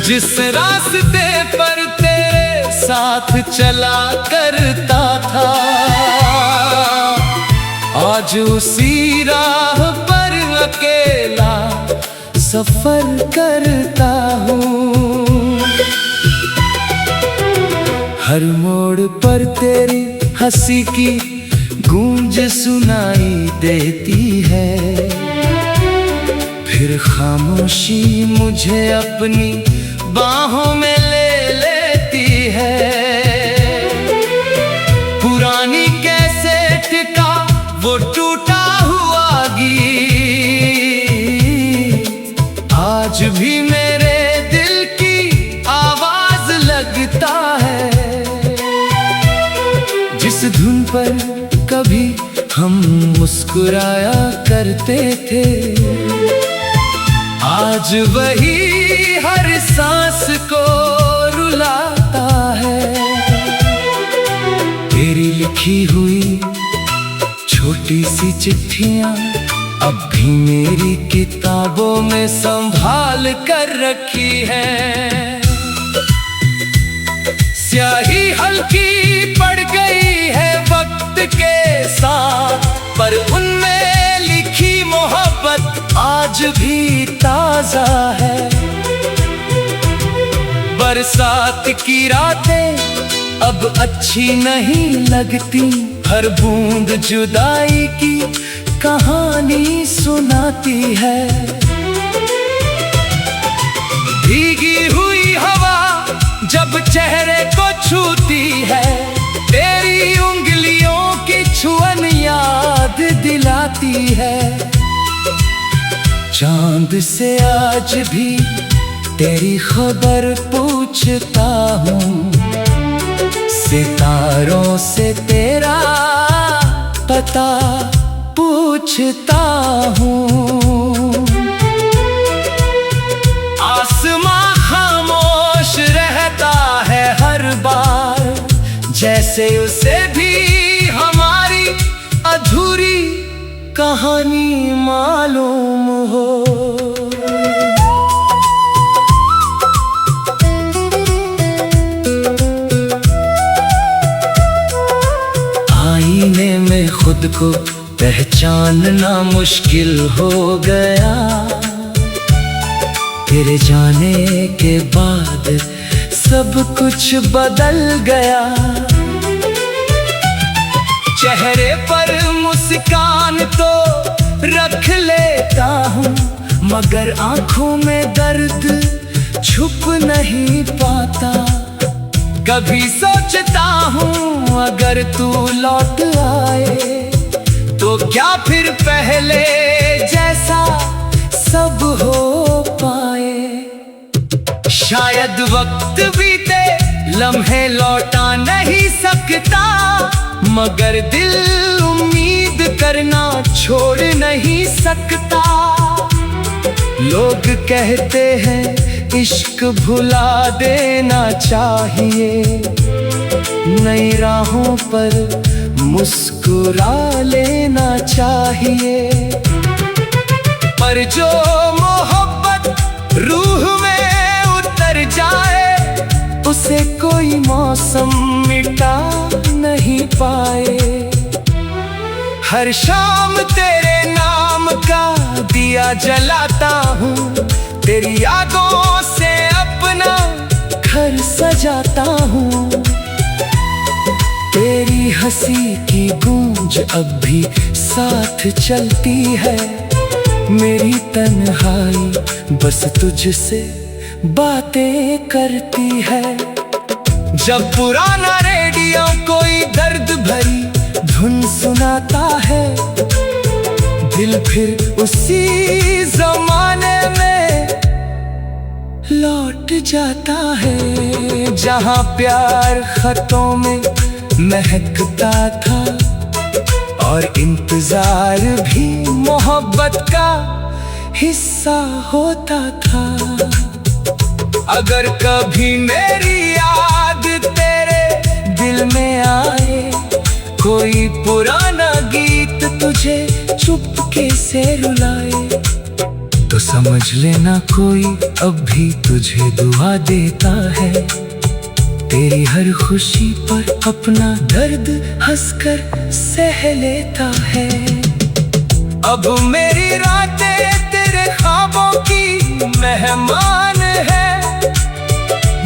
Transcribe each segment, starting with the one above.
जिस रास्ते पर तेरे साथ चला करता था, आज उसी राह पर अकेला सफर करता हूँ। हर मोड़ पर तेरी हंसी की गूंज सुनाई देती है, फिर खामोशी मुझे अपनी बाहों में ले लेती है। पुरानी कैसेट का वो टूटा हुआ गीत आज भी मेरे दिल की आवाज लगता है। जिस धुन पर कभी हम मुस्कुराया करते थे, आज वही हर सांस को रुलाता है। तेरी लिखी हुई छोटी सी चिट्ठियां अब भी मेरी किताबों में संभाल कर रखी है। स्याही हल्की पड़ गई है वक्त के साथ, पर उनमें लिखी मोहब्बत आज भी ताजा है। बरसात की रातें अब अच्छी नहीं लगती, हर बूंद जुदाई की कहानी सुनाती है। भीगी हुई हवा जब चेहरे को छूती है, तेरी उंगलियों की छुअन याद दिलाती है। चांद से आज भी तेरी खबर पूछता हूँ, सितारों से तेरा पता पूछता हूँ। आसमां खामोश रहता है हर बार, जैसे उसे भी हमारी अधूरी कहानी मालूम हो। आईने में खुद को पहचानना मुश्किल हो गया, तेरे जाने के बाद सब कुछ बदल गया। चेहरे पर मुस्कान तो रख लेता हूँ, मगर आंखों में दर्द छुप नहीं पाता। कभी सोचता हूँ अगर तू लौट आए तो क्या फिर पहले जैसा सब हो पाए। शायद वक्त बीते लम्हे लौटा नहीं सकता, मगर दिल उम्मीद करना छोड़ नहीं सकता। लोग कहते हैं इश्क भुला देना चाहिए, नई राहों पर मुस्कुरा लेना चाहिए। पर जो मोहब्बत रूह में उतर जाए, उसे कोई मौसम मिटा नहीं पाए। हर शाम तेरे नाम का दिया जलाता हूँ, तेरी यादों से अपना घर सजाता हूँ। तेरी हंसी की गूंज अब भी साथ चलती है, मेरी तन्हाई बस तुझसे बातें करती है। जब पुराना रेडियो कोई दर्द भरी धुन सुनाता है, दिल फिर उसी जमाने में लौट जाता है, जहाँ प्यार खतों में महकता था और इंतजार भी मोहब्बत का हिस्सा होता था। अगर कभी मेरी याद तेरे दिल में आए, कोई पुराना गीत तुझे चुपके से रुलाए, तो समझ लेना कोई अब भी तुझे दुआ देता है। तेरी हर खुशी पर अपना दर्द हंसकर सह लेता है। अब मेरी रातें तेरे ख्वाबों की मेहमान है,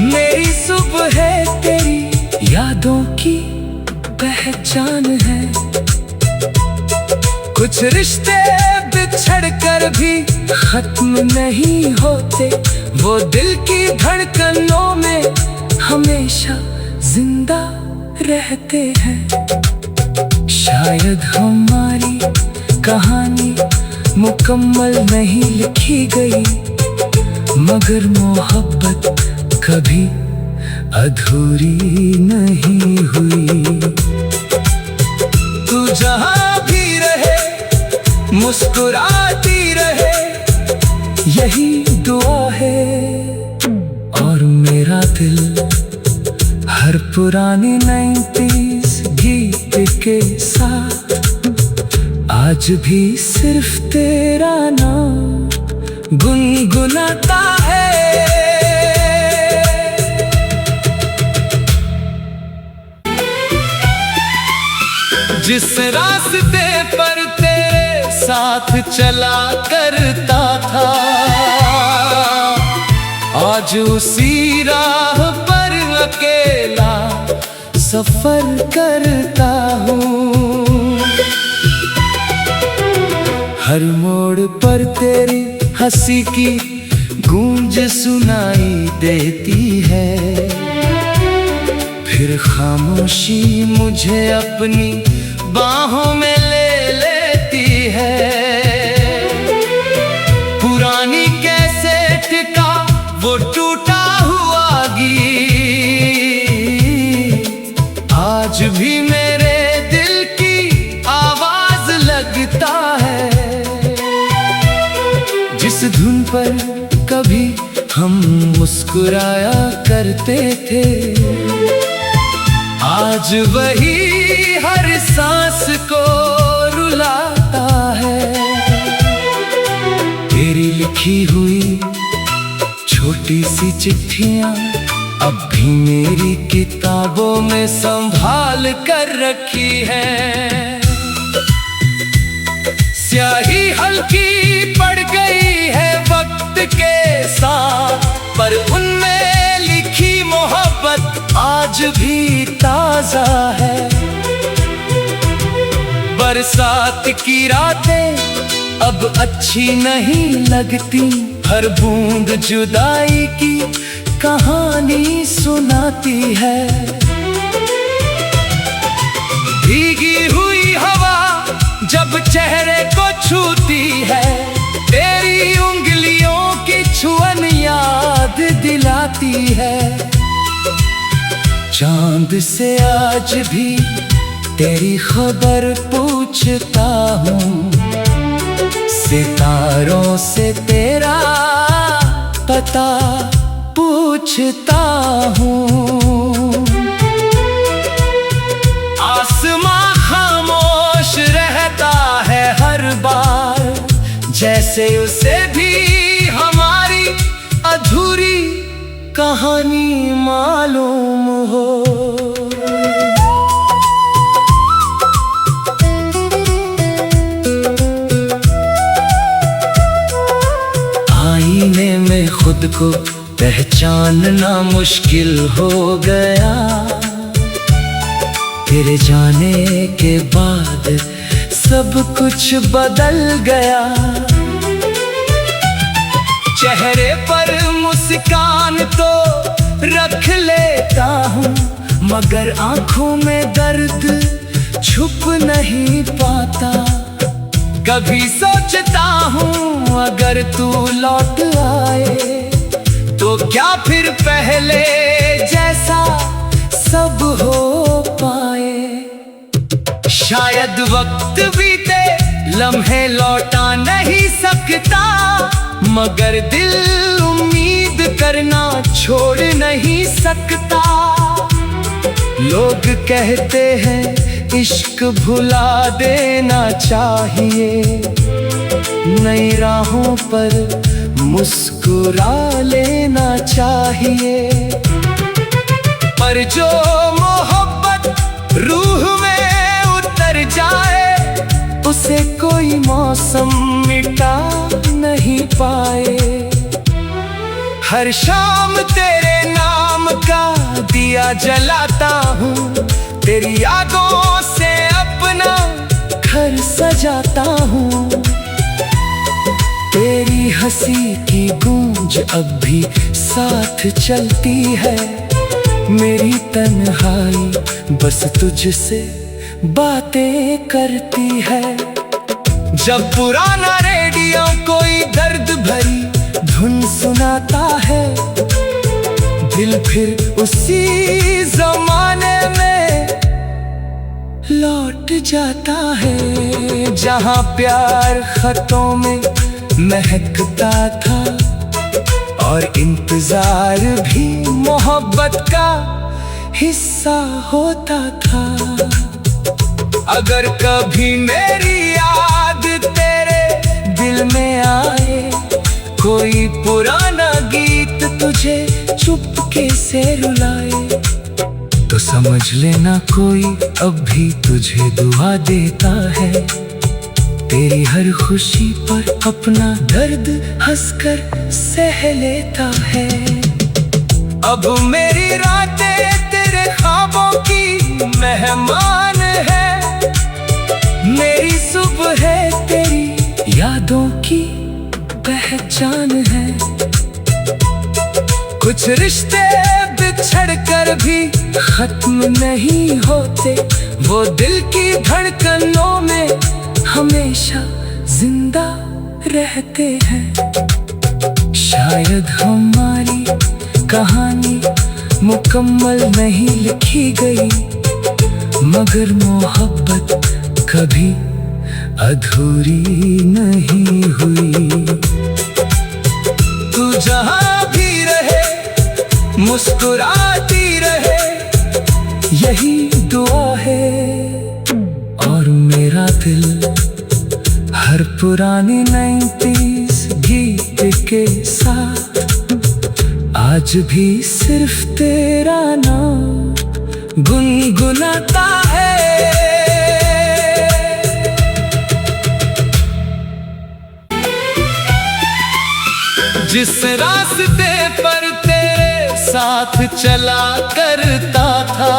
मेरी सुबह तेरी यादों की पहचान है। कुछ रिश्ते बिछड़ कर भी खत्म नहीं होते, वो दिल की धड़कनों में हमेशा जिंदा रहते हैं। शायद हमारी कहानी मुकम्मल नहीं लिखी गई, मगर मोहब्बत कभी अधूरी नहीं हुई। तू जहां भी रहे मुस्कुराती रहे, यही दुआ है। और मेरा दिल हर पुरानी 90s गीत के साथ आज भी सिर्फ तेरा नाम गुनगुनाता है। जिस रास्ते पर तेरे साथ चला करता था, आज उसी राह पर अकेला सफर करता हूँ। हर मोड़ पर तेरी हंसी की गूंज सुनाई देती है, फिर खामोशी मुझे अपनी बाहों में ले लेती है। पुरानी कैसेट का वो टूटा हुआ गीत आज भी मेरे दिल की आवाज लगता है। जिस धुन पर कभी हम मुस्कुराया करते थे, आज वही हर सांस को रुलाता है। तेरी लिखी हुई छोटी सी चिट्ठियां अब भी मेरी किताबों में संभाल कर रखी है। स्याही हल्की पड़ गई है वक्त के साथ, पर उनमें लिखी मोहब्बत आज भी ताजा है। बरसात की रातें अब अच्छी नहीं लगती, हर बूंद जुदाई की कहानी सुनाती है। भीगी हुई हवा जब चेहरे को छूती है, तेरी उंगलियों की छुअन याद दिलाती है। चांद से आज भी तेरी खबर पूछता हूँ, सितारों से तेरा पता पूछता हूँ। आसमां खामोश रहता है हर बार, जैसे उसे भी हमारी अधूरी कहानी मालूम हो। आईने में खुद को पहचानना मुश्किल हो गया, तेरे जाने के बाद सब कुछ बदल गया। चेहरे पर मुस्कान तो रख लेता हूँ, मगर आंखों में दर्द छुप नहीं पाता। कभी सोचता हूँ अगर तू लौट आए तो क्या फिर पहले जैसा सब हो पाए। शायद वक्त बीते लम्हे लौटा नहीं सकता, मगर दिल उम्मीद करना छोड़ नहीं सकता। लोग कहते हैं इश्क भुला देना चाहिए, नई राहों पर मुस्कुरा लेना चाहिए। पर जो मोहब्बत रूह में उतर जाए, उसे कोई मौसम मिटा नहीं पाए। हर शाम तेरे नाम का दिया जलाता हूँ, तेरी यादों से अपना घर सजाता हूँ। तेरी हंसी की गूंज अब भी साथ चलती है। मेरी तन्हाई बस तुझसे बातें करती है। जब पुराना रेडियो कोई दर्द भरी धुन सुनाता है, दिल फिर उसी जमाने में लौट जाता है, जहां प्यार खतों में महकता था और इंतजार भी मोहब्बत का हिस्सा होता था। अगर कभी मेरी याद तेरे दिल में आए, कोई पुराना गीत तुझे चुपके से रुलाए, तो समझ लेना कोई अब भी तुझे दुआ देता है। तेरी हर खुशी पर अपना दर्द हंसकर सह लेता है। अब मेरी रातें तेरे ख्वाबों की मेहमान है, मेरी सुबह है तेरी यादों की पहचान है। कुछ रिश्ते बिछड़ कर भी खत्म नहीं होते, वो दिल की धड़कनों में हमेशा जिंदा रहते हैं। शायद हमारी कहानी मुकम्मल नहीं लिखी गई, मगर मोहब्बत कभी अधूरी नहीं हुई। तू जहां भी रहे मुस्कुराती रहे, यही दुआ है। और मेरा दिल हर पुरानी 90s गीत के साथ आज भी सिर्फ तेरा नाम गुनगुनाता है। जिस रास्ते पर तेरे साथ चला करता था,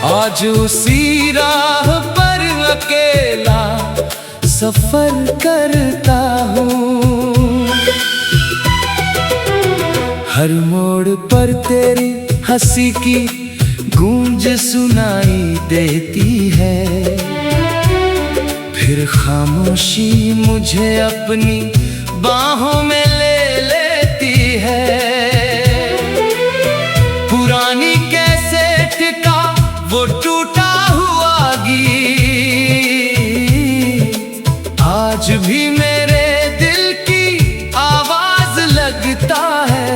आज उसी राह पर अकेला सफर करता हूँ। हर मोड़ पर तेरी हंसी की गूंज सुनाई देती है, फिर खामोशी मुझे अपनी बाहों में ले लेती है। पुरानी कैसेट का वो टूटा हुआ गीत आज भी मेरे दिल की आवाज लगता है।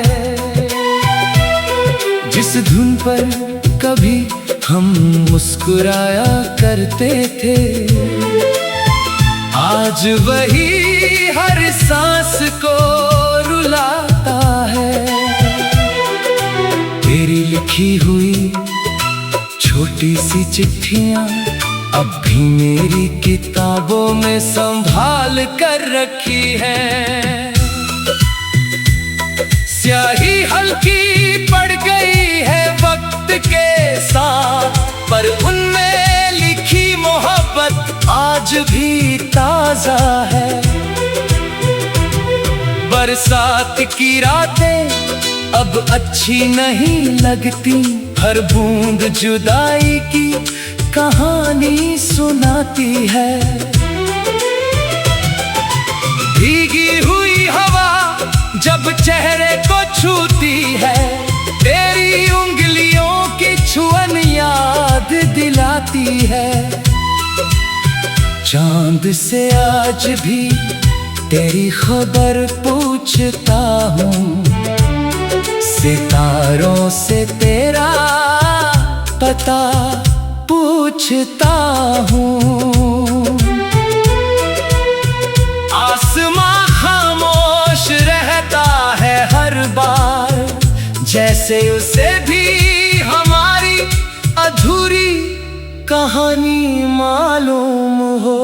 जिस धुन पर कभी हम मुस्कुराया करते थे, आज वही हर सांस को रुलाता है। तेरी लिखी हुई छोटी सी चिट्ठियां अब भी मेरी किताबों में संभाल कर रखी है। स्याही हल्की पड़ गई है वक्त के साथ, पर उनमें लिखी मोहब्बत आज भी ताजा है। बरसात की रातें अब अच्छी नहीं लगती, हर बूंद जुदाई की कहानी सुनाती है। भीगी हुई हवा जब चेहरे को छूती है, तेरी उंगलियों की छुअन याद दिलाती है। चांद से आज भी तेरी खबर पूछता हूँ, सितारों से तेरा पता पूछता हूँ। जैसे उसे भी हमारी अधूरी कहानी मालूम हो।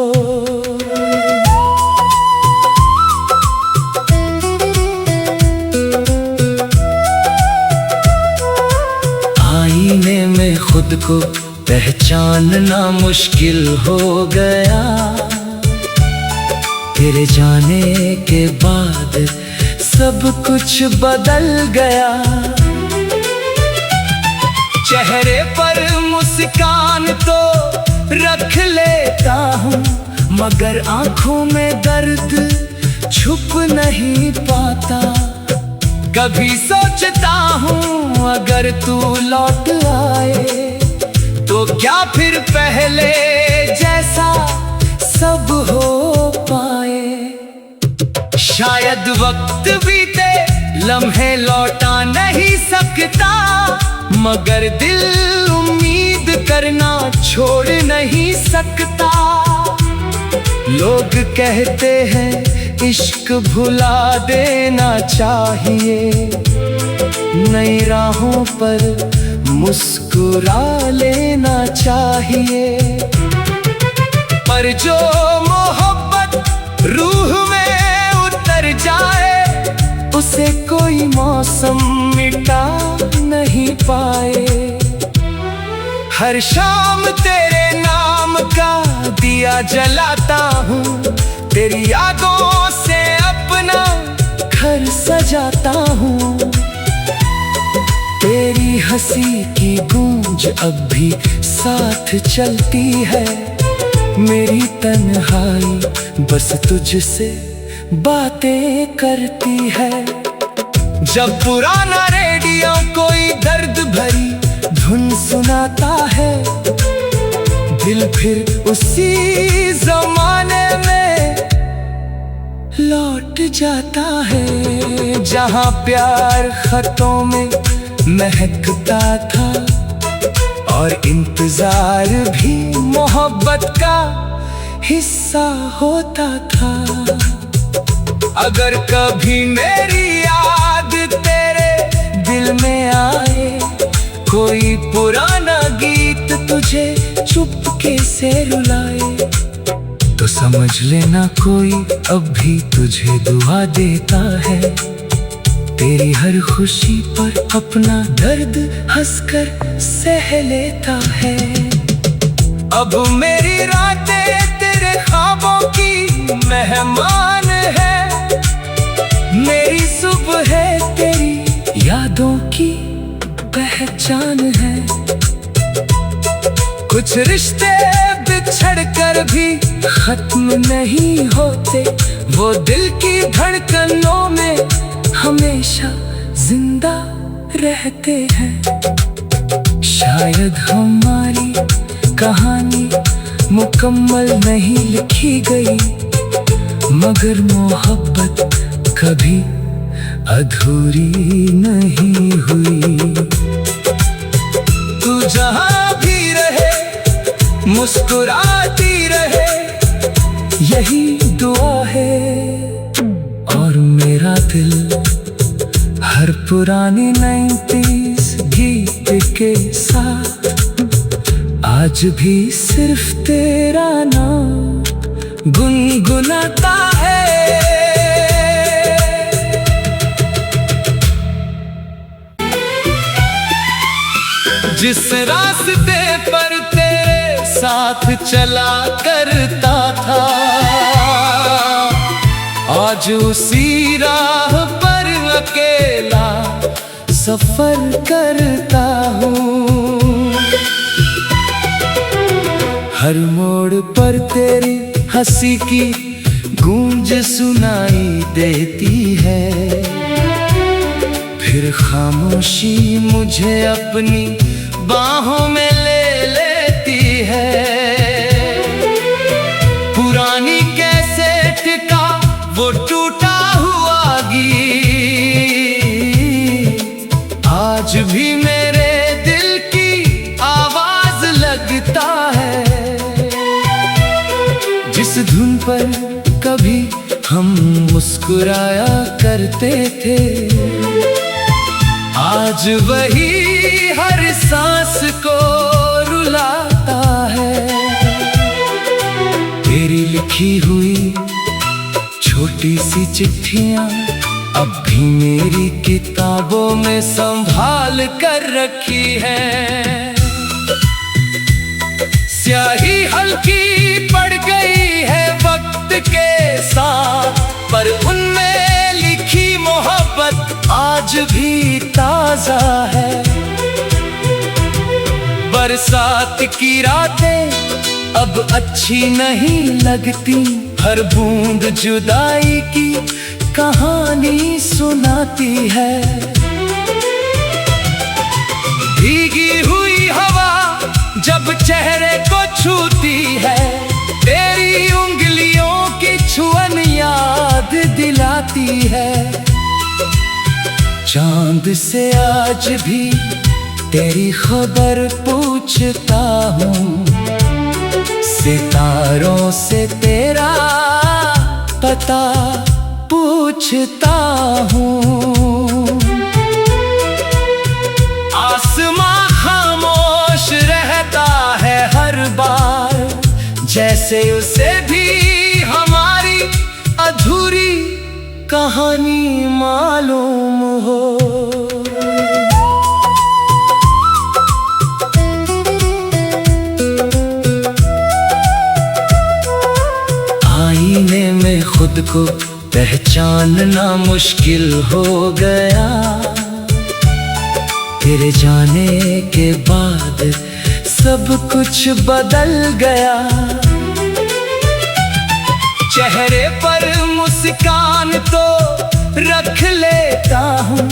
आईने में खुद को पहचानना मुश्किल हो गया, तेरे जाने के बाद सब कुछ बदल गया। चेहरे पर मुस्कान तो रख लेता हूँ, मगर आंखों में दर्द छुप नहीं पाता। कभी सोचता हूँ अगर तू लौट आए तो क्या फिर पहले जैसा सब हो पाए। शायद वक्त बीते, लम्हे लौटा नहीं सकता, मगर दिल उम्मीद करना छोड़ नहीं सकता। लोग कहते हैं इश्क भुला देना चाहिए, नई राहों पर मुस्कुरा लेना चाहिए। पर जो मोहब्बत रूह में उतर जाए, उसे कोई मौसम मिटा नहीं पाए। हर शाम तेरे नाम का दिया जलाता हूँ, तेरी यादों से अपना घर सजाता हूँ। तेरी हंसी की गूंज अब भी साथ चलती है, मेरी तन्हाई बस तुझसे बातें करती है। जब पुराना रेडियो कोई दर्द भरी धुन सुनाता है, दिल फिर उसी जमाने में लौट जाता है, जहाँ प्यार खतों में महकता था और इंतजार भी मोहब्बत का हिस्सा होता था। अगर कभी मेरी याद तेरे दिल में आए, कोई पुराना गीत तुझे चुपके से रुलाए, तो समझ लेना कोई अब भी तुझे दुआ देता है। तेरी हर खुशी पर अपना दर्द हंसकर सह लेता है। अब मेरी रातें तेरे ख्वाबों की मेहमान है, मेरी सुबह तेरी यादों की पहचान है। कुछ रिश्ते बिछड़ कर भी खत्म नहीं होते, वो दिल की धड़कनों में हमेशा जिंदा रहते हैं। शायद हमारी कहानी मुकम्मल नहीं लिखी गई, मगर मोहब्बत कभी अधूरी नहीं हुई। तू जहाँ भी रहे मुस्कुराती रहे, यही दुआ है। और मेरा दिल हर पुरानी 90s गीत के साथ आज भी सिर्फ तेरा नाम गुनगुनाता है। जिस रास्ते पर तेरे साथ चला करता था, आज उसी राह पर अकेला सफर करता हूँ। हर मोड़ पर तेरी हंसी की गूंज सुनाई देती है, फिर खामोशी मुझे अपनी बाहों में ले लेती है। पुरानी कैसेट का वो टूटा हुआ गीत आज भी मेरे दिल की आवाज लगता है। जिस धुन पर कभी हम मुस्कुराया करते थे, आज वही हर सांस को रुलाता है। तेरी लिखी हुई छोटी सी चिट्ठियां अब भी मेरी किताबों में संभाल कर रखी है। स्याही हल्की पड़ गई है वक्त के साथ, पर उनमें लिखी मोहब्बत आज भी ताजा है। बरसात की रातें अब अच्छी नहीं लगती, हर बूंद जुदाई की कहानी सुनाती है। भीगी हुई हवा जब चेहरे को छूती है, तेरी उंगलियों की छुअन याद दिलाती है। चांद से आज भी तेरी खबर पूछता हूँ, सितारों से तेरा पता पूछता हूँ। आसमां खामोश रहता है हर बार, जैसे उसे भी हमारी अधूरी कहानी मालूम हो। आईने में खुद को पहचानना मुश्किल हो गया, तेरे जाने के बाद सब कुछ बदल गया। चेहरे पर मुस्कान तो रख लेता हूँ,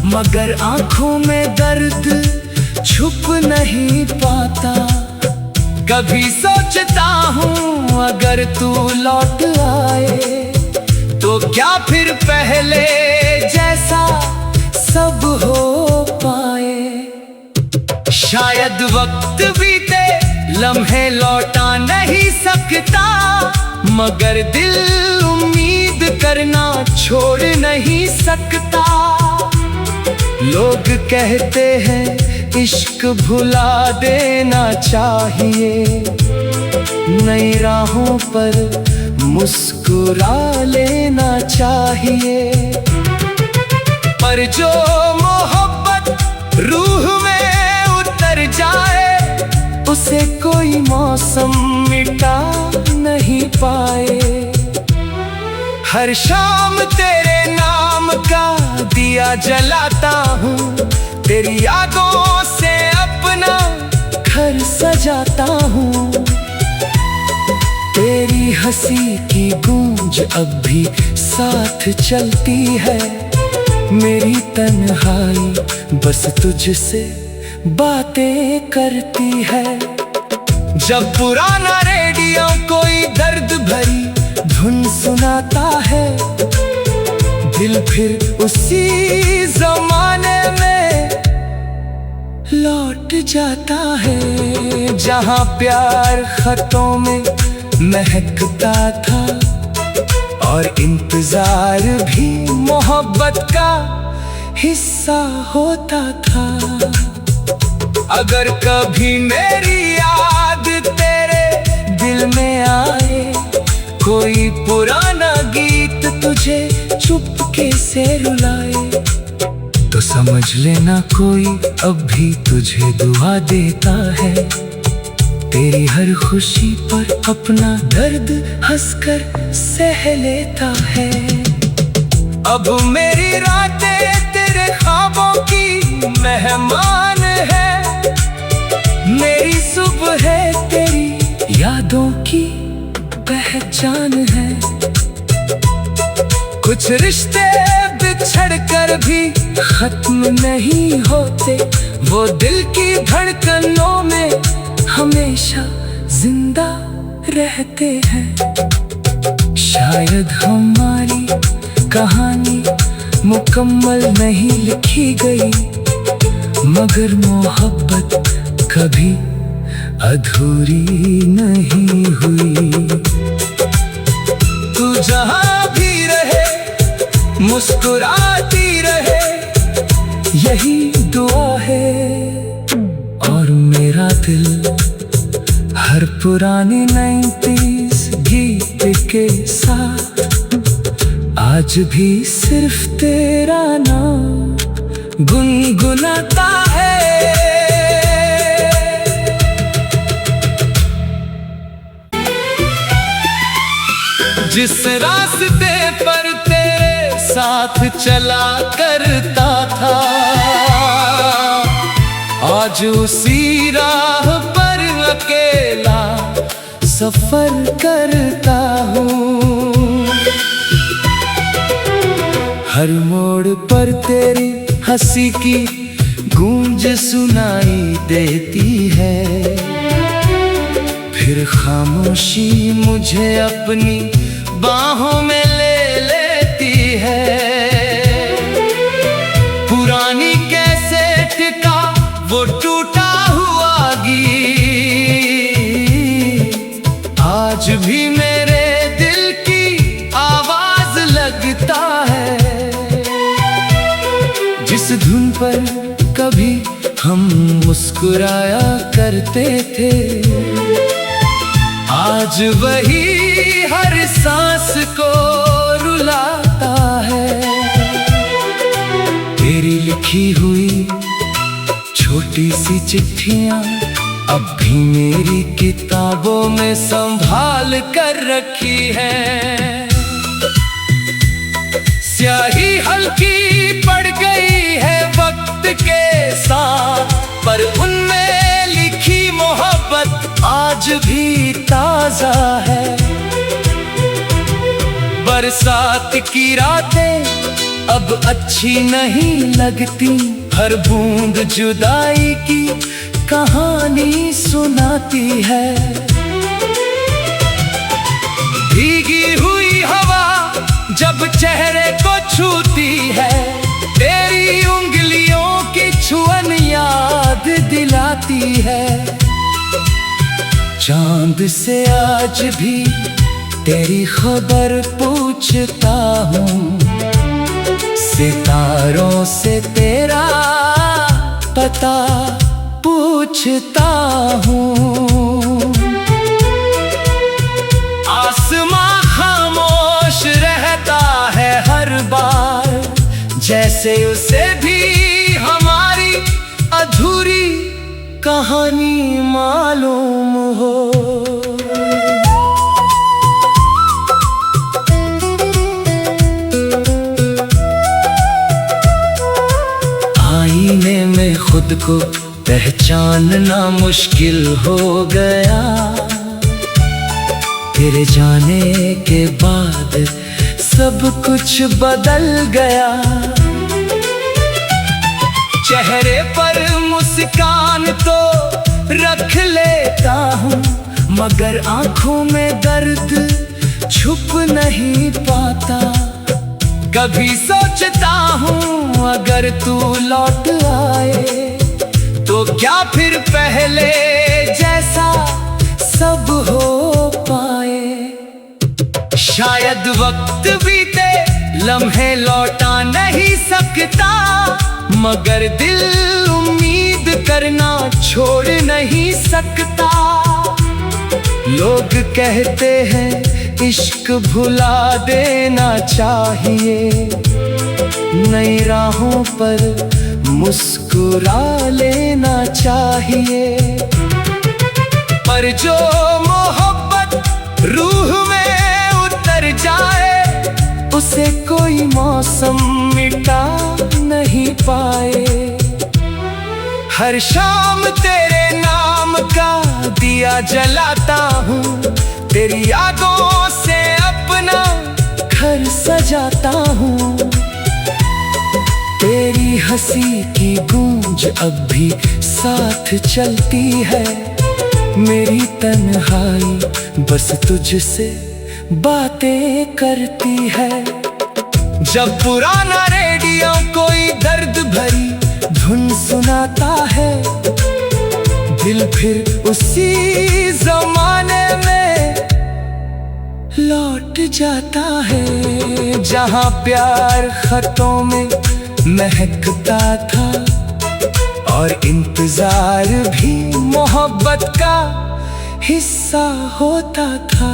मगर आंखों में दर्द छुप नहीं पाता। कभी सोचता हूँ अगर तू लौट आए तो क्या फिर पहले जैसा सब हो पाए। शायद वक्त बीते लम्हे लौटा नहीं सकता, मगर दिल उम्मीद करना छोड़ नहीं सकता। लोग कहते हैं इश्क भुला देना चाहिए, नई राहों पर मुस्कुरा लेना चाहिए। पर जो मोहब्बत रूह में उतर जाए, उसे कोई मौसम मिटा नहीं पाए। हर शाम तेरे नाम का दिया जलाता हूँ, तेरी यादों से अपना घर सजाता हूँ। तेरी हंसी की गूंज अब भी साथ चलती है, मेरी तन्हाई बस तुझसे बातें करती है। जब पुराना रेडियो कोई दर्द भरी धुन सुनाता है, दिल फिर उसी जमाने में लौट जाता है, जहाँ प्यार खतों में महकता था और इंतजार भी मोहब्बत का हिस्सा होता था। अगर कभी मेरी याद तेरे दिल में आए, कोई पुराना गीत तुझे चुपके से रुलाए, तो समझ लेना कोई अब भी तुझे दुआ देता है। तेरी हर खुशी पर अपना दर्द हंसकर सह लेता है। अब मेरी रातें तेरे ख्वाबों की मेहमान है, मेरी सुबह है तेरी यादों की पहचान है। कुछ रिश्ते बिछड़ कर भी खत्म नहीं होते, वो दिल की धड़कनों में हमेशा जिंदा रहते हैं। शायद हमारी कहानी मुकम्मल नहीं लिखी गई, मगर मोहब्बत कभी अधूरी नहीं हुई। तू जहाँ भी रहे मुस्कुराती रहे, यही दुआ है। और मेरा दिल हर पुरानी 90s गीत के साथ आज भी सिर्फ तेरा नाम गुनगुनाता है। जिस रास्ते पर तेरे साथ चला करता था, आज उसी राह पर अकेला सफर करता हूँ। हर मोड़ पर तेरी हंसी की गूंज सुनाई देती है, फिर खामोशी मुझे अपनी बाहों में ले लेती है। पुरानी कैसेट का वो टूटा हुआ गीत आज भी मेरे दिल की आवाज लगता है। जिस धुन पर कभी हम मुस्कुराया करते थे, आज वही हर सांस को रुलाता है। तेरी लिखी हुई छोटी सी चिट्ठियां अब भी मेरी किताबों में संभाल कर रखी है। स्याही हल्की पड़ गई है वक्त के साथ, पर उनमें लिखी मोहब्बत आज भी ताजा है। बरसात की रातें अब अच्छी नहीं लगती, हर बूंद जुदाई की कहानी सुनाती है। भीगी हुई हवा जब चेहरे को छूती है, तेरी उंगलियों की छुअन याद दिलाती है। चांद से आज भी तेरी खबर पूछता हूँ, सितारों से तेरा पता पूछता हूँ। आसमां खामोश रहता है हर बार, जैसे उसे भी हमारी अधूरी कहानी मालूम हो। आईने में खुद को पहचानना मुश्किल हो गया, तेरे जाने के बाद सब कुछ बदल गया। चेहरे पर मुस्कान तो रख लेता हूँ, मगर आंखों में दर्द छुप नहीं पाता। कभी सोचता हूँ अगर तू लौट आए तो क्या फिर पहले जैसा सब हो पाए। शायद वक्त बीते लम्हे लौटा नहीं सकता, मगर दिल उम्मीद करना छोड़ नहीं सकता। लोग कहते हैं इश्क भुला देना चाहिए, नई राहों पर मुस्कुरा लेना चाहिए। पर जो मोहब्बत रूह में उतर जाए, उसे कोई मौसम मिटा नहीं पाए। हर शाम तेरे नाम का दिया जलाता हूँ, तेरी यादों से अपना घर सजाता हूँ। तेरी हंसी की गूंज अब भी साथ चलती है, मेरी तन्हाई बस तुझसे बातें करती है। जब पुराना रेडियो कोई दर्द भरी धुन सुनाता है, दिल फिर उसी जमाने में लौट जाता है, जहाँ प्यार खतों में महकता था और इंतजार भी मोहब्बत का हिस्सा होता था।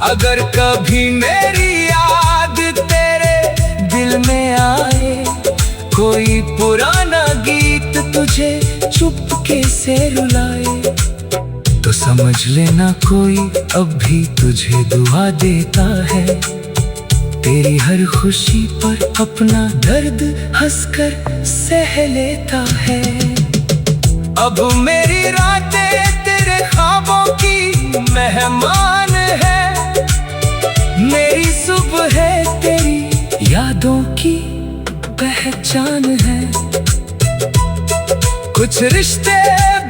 अगर कभी मेरी याद तेरे दिल में आए, कोई पुराना गीत तुझे चुपके से रुलाए, तो समझ लेना कोई अब भी तुझे दुआ देता है। तेरी हर खुशी पर अपना दर्द हंसकर सह लेता है। अब मेरी रातें तेरे ख्वाबों की मेहमान है, मेरी सुबह तेरी यादों की पहचान है। कुछ रिश्ते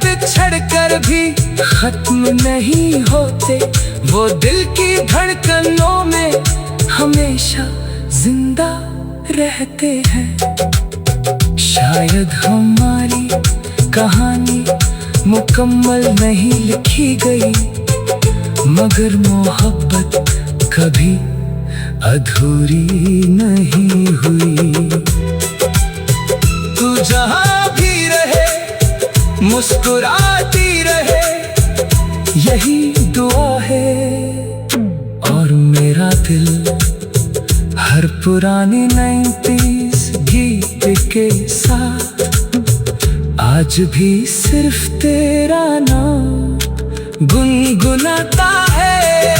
बिछड़ कर भी खत्म नहीं होते, वो दिल की धड़कनों में हमेशा जिंदा रहते हैं। शायद हमारी कहानी मुकम्मल नहीं लिखी गई, मगर मोहब्बत कभी अधूरी नहीं हुई। तू जहां भी रहे मुस्कुराती रहे, यही दुआ है। और मेरा दिल हर पुरानी 90s गीत के साथ आज भी सिर्फ तेरा नाम गुनगुनाता है।